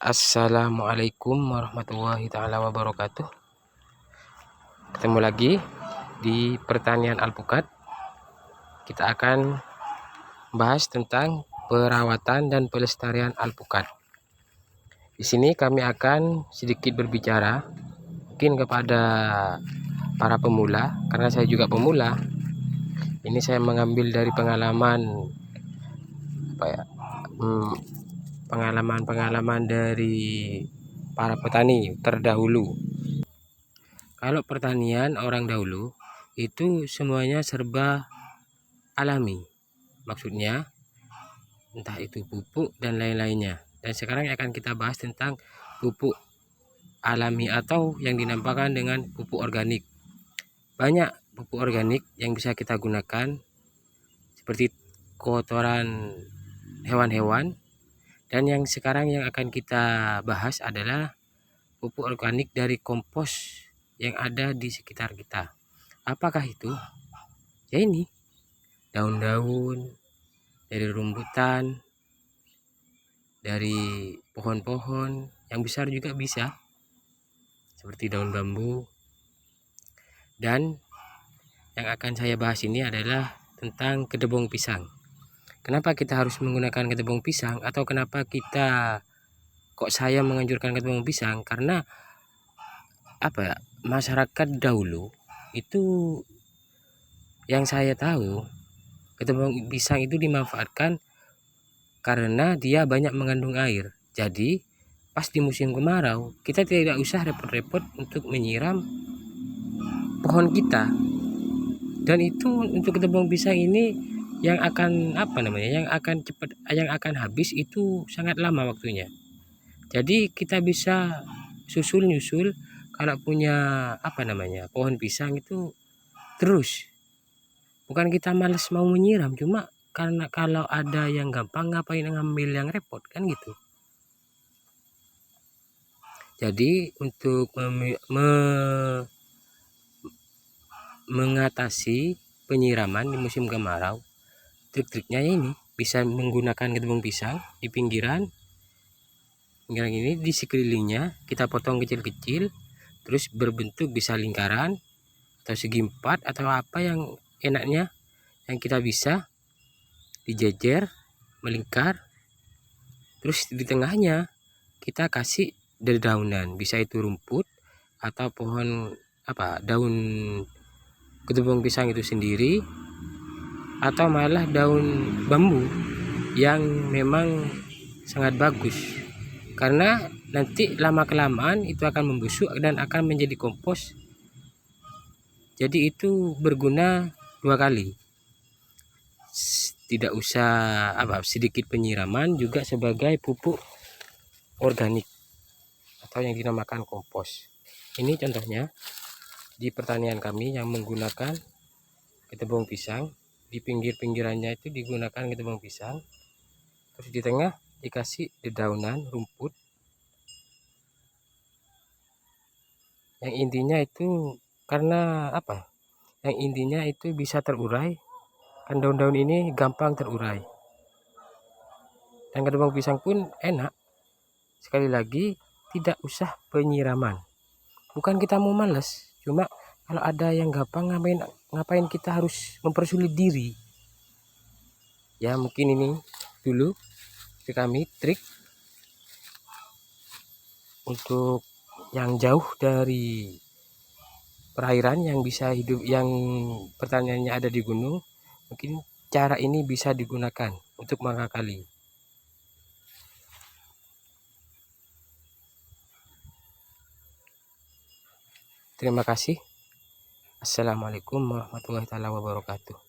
Assalamualaikum warahmatullahi taala wabarakatuh. Ketemu lagi di pertanian alpukat. Kita akan bahas tentang perawatan dan pelestarian alpukat. Di sini kami akan sedikit berbicara mungkin kepada para pemula, karena saya juga pemula. Ini saya mengambil dari pengalaman pengalaman dari para petani terdahulu. Kalau pertanian orang dahulu itu semuanya serba alami, maksudnya entah itu pupuk dan lain-lainnya. Dan sekarang akan kita bahas tentang pupuk alami atau yang dinamakan dengan pupuk organik. Banyak pupuk organik yang bisa kita gunakan, seperti kotoran hewan-hewan. Dan yang sekarang yang akan kita bahas adalah pupuk organik dari kompos yang ada di sekitar kita. Apakah itu? Ya ini, daun-daun dari rumbutan, dari pohon-pohon yang besar juga bisa, seperti daun bambu. Dan yang akan saya bahas ini adalah tentang kedebong pisang. Kenapa kita harus menggunakan kedebong pisang, atau kenapa kok saya menganjurkan kedebong pisang? Karena masyarakat dahulu itu yang saya tahu, kedebong pisang itu dimanfaatkan karena dia banyak mengandung air. Jadi pas di musim kemarau kita tidak usah repot-repot untuk menyiram pohon kita. Dan itu untuk kedebong pisang ini yang akan yang akan habis itu sangat lama waktunya. Jadi kita bisa nyusul kalau punya pohon pisang itu terus. Bukan kita males mau menyiram, cuma karena kalau ada yang gampang ngapain ngambil yang repot, kan gitu. Jadi untuk mengatasi penyiraman di musim kemarau, trik-triknya ini bisa menggunakan kedebong pisang di pinggiran ini, di sekelilingnya kita potong kecil-kecil, terus berbentuk bisa lingkaran atau segi empat atau apa yang enaknya, yang kita bisa dijejer melingkar. Terus di tengahnya kita kasih dedaunan, bisa itu rumput atau pohon daun kedebong pisang itu sendiri, atau malah daun bambu yang memang sangat bagus, karena nanti lama kelamaan itu akan membusuk dan akan menjadi kompos. Jadi itu berguna dua kali, tidak usah sedikit penyiraman, juga sebagai pupuk organik atau yang dinamakan kompos. Ini contohnya di pertanian kami yang menggunakan kedebong pisang. Di pinggir-pinggirannya itu digunakan kedebong pisang, terus di tengah dikasih dedaunan rumput, yang intinya itu karena yang intinya itu bisa terurai, kan daun-daun ini gampang terurai. Dan kedebong pisang pun enak, sekali lagi tidak usah penyiraman. Bukan kita mau males, cuma kalau ada yang gampang, ngapain kita harus mempersulit diri. Ya mungkin ini dulu dari kami trik untuk yang jauh dari perairan, yang bisa hidup, yang pertaniannya ada di gunung. Mungkin cara ini bisa digunakan untuk mengakali. Terima kasih. Assalamualaikum warahmatullahi wabarakatuh.